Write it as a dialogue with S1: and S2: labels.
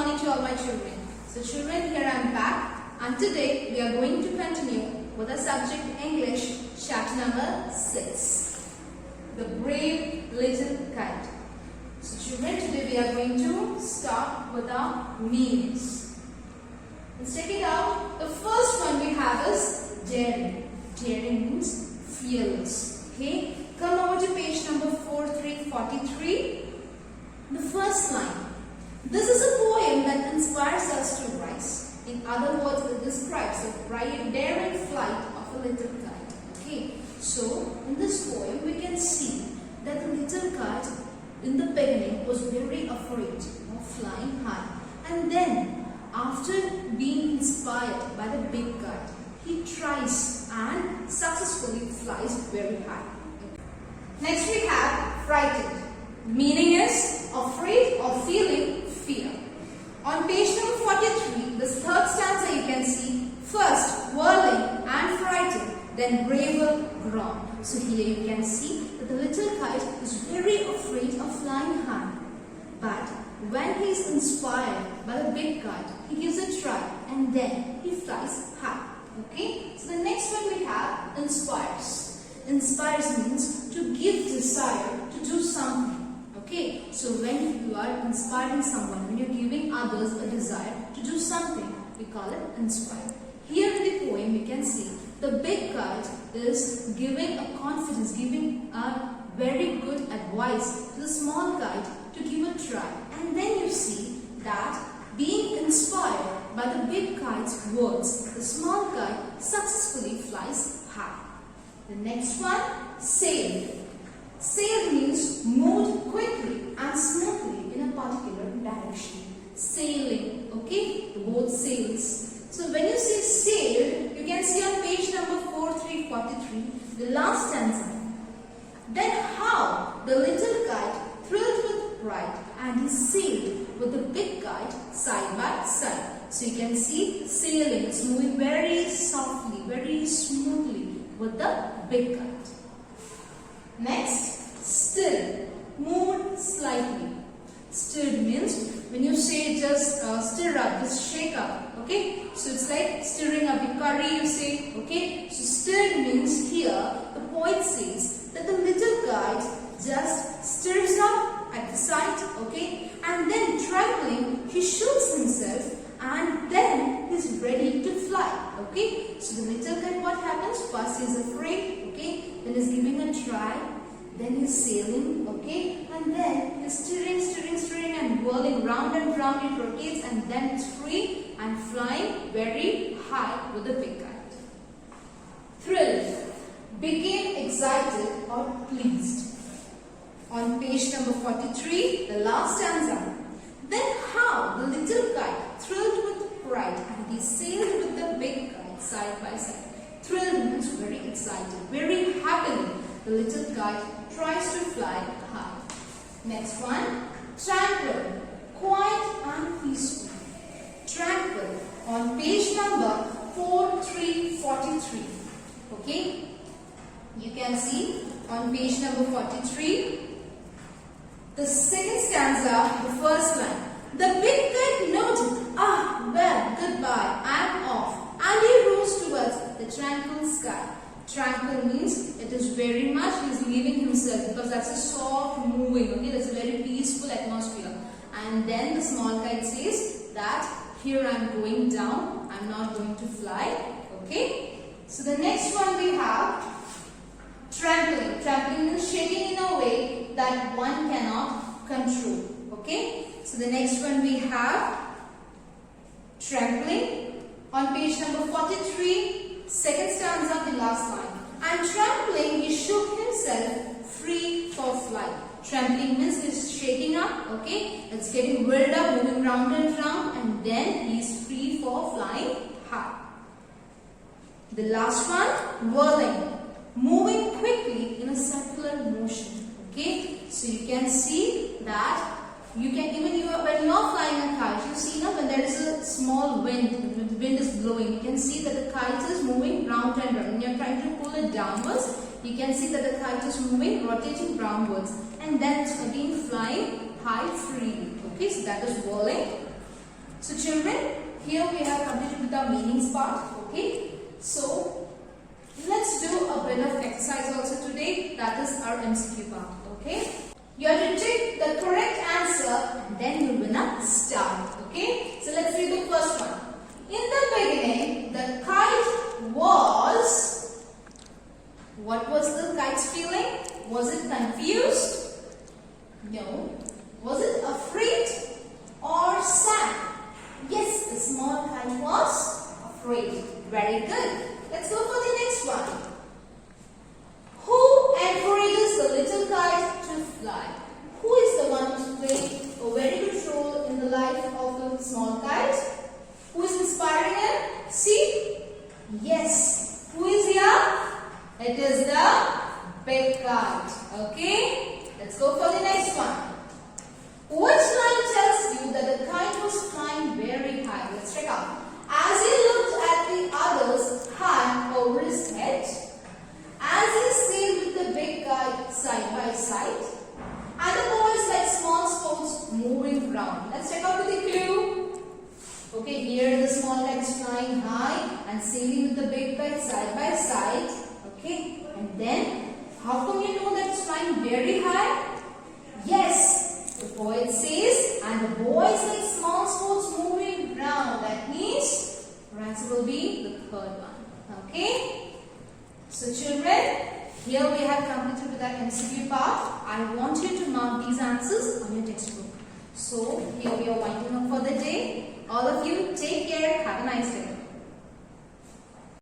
S1: morning to all my children. So children, here I am back, and today we are going to continue with the subject English, chapter number 6. The Brave Little Kite. So children, today we are going to start with our meanings. Let's check it out. The first one we have is daring. Daring means fearless. Okay, come over to page number 4343. The first line. This is a poem that inspires us to rise. In other words, it describes the daring flight of a little kite. Okay, so in this poem we can see that the little kite in the beginning was very afraid of flying high, and then after being inspired by the big kite, he tries and successfully flies very high. Next we have frightened. The meaning is afraid or feeling fear. On page number 43, this third stanza you can see, first whirling and frightened, then braver grown. So here you can see that the little kite is very afraid of flying high. But when he is inspired by the big kite, he gives a try and then he flies high. Okay, so the next one we have inspires. Inspires means to give desire to do something. Okay, so when you are inspiring someone, when you are giving others a desire to do something, we call it inspire. Here in the poem we can see the big kite is giving a confidence, giving a very good advice to the small kite to give a try. And then you see that being inspired by the big kite's words, the small kite successfully flies high. The next one, sail. Sail means moved quickly and smoothly in a particular direction. Sailing, okay, the boat sails. So when you say sail, you can see on page number 4343, the last stanza. Then how the little kite thrilled with pride and he sailed with the big kite side by side. So you can see sailing is moving very softly, very smoothly with the big kite. Next, still, moved slightly. Stirred means when you say just stir up, just shake up. Okay, so it's like stirring up the curry, you say. Okay, so stirred means here the poet says that the little kite just stirs up at the sight. Okay, and then trembling, he shoots himself and then he's ready to fly. Okay, so the little kite, what happens? First he's afraid. Okay, then he's giving a try, then he's sailing, okay, and then he's stirring and whirling round and round, it rotates and then it's free and flying very high with the big kite. Thrilled, became excited or pleased. On page number 43, the last stanza. Then how the little kite thrilled with pride and he sailed with the big kite side by side. Thrilled means very excited, very happily the little kite tries to fly high. Next one, tranquil, quiet and peaceful. Tranquil on page number 4343. Okay, you can see on page number 43, the second stanza, the first line. The big kite noted, well, goodbye, I am off. And he rose towards the tranquil sky. Tranquil means it is very much, he is leaving himself because that's a soft moving, okay, that's a very peaceful atmosphere. And then the small kite says that here I am going down, I am not going to fly. Okay, so the next one we have trampling. Trampling means shaking in a way that one cannot control. Okay, so the next one we have trampling. On page number 43, second stanza, the last line. And trampling, he shook himself free for flight. Trampling means he's shaking up, okay? It's getting whirled up, moving round and round, and then he's free for flying high. The last one, whirling, moving quickly in a circular motion. Okay? So you can see that you can when you are flying a kite, you see now when there is a small wind, when the wind is blowing, you can see that the kite is moving round and round. When you are trying to pull it downwards, you can see that the kite is moving, rotating downwards, and then it's again flying high freely. Okay, so that is whirling. So children, here we have completed with the meanings part. Okay. So let's do a bit of exercise also today. That is our MCQ part. Okay. You have to take the correct answer and then you will not start. Okay. So let's see the first one. In the beginning, the kite was. What was the kite's feeling? Was it confused? No. Was it afraid or sad? Yes, the small kite was afraid. Very good. Let's go for the next one. Who encourages the little kite to fly? Who is the one who played a very good role in the life of the small kite? Who is inspiring him? See? Yes. Who is here? It is the big kite. Okay? Let's go for the next one. Which line tells you that the kite was flying very high? Let's check out. As he looked at the others high over his head, as he sailed with the big kite side by side, and the boys like small spokes moving round. Let's check out with the clue. Okay, here the small kite is flying high and sailing with the big kite side by side. Okay, and then how come you know that it's flying very high? Yes, the poet says, and the boys like small spokes moving round. That means our answer will be the third one. Okay. So children, here we have completed with our MCQ part. I want you to mark these answers on your textbook. So here we are winding up for the day. All of you take care. Have a nice day.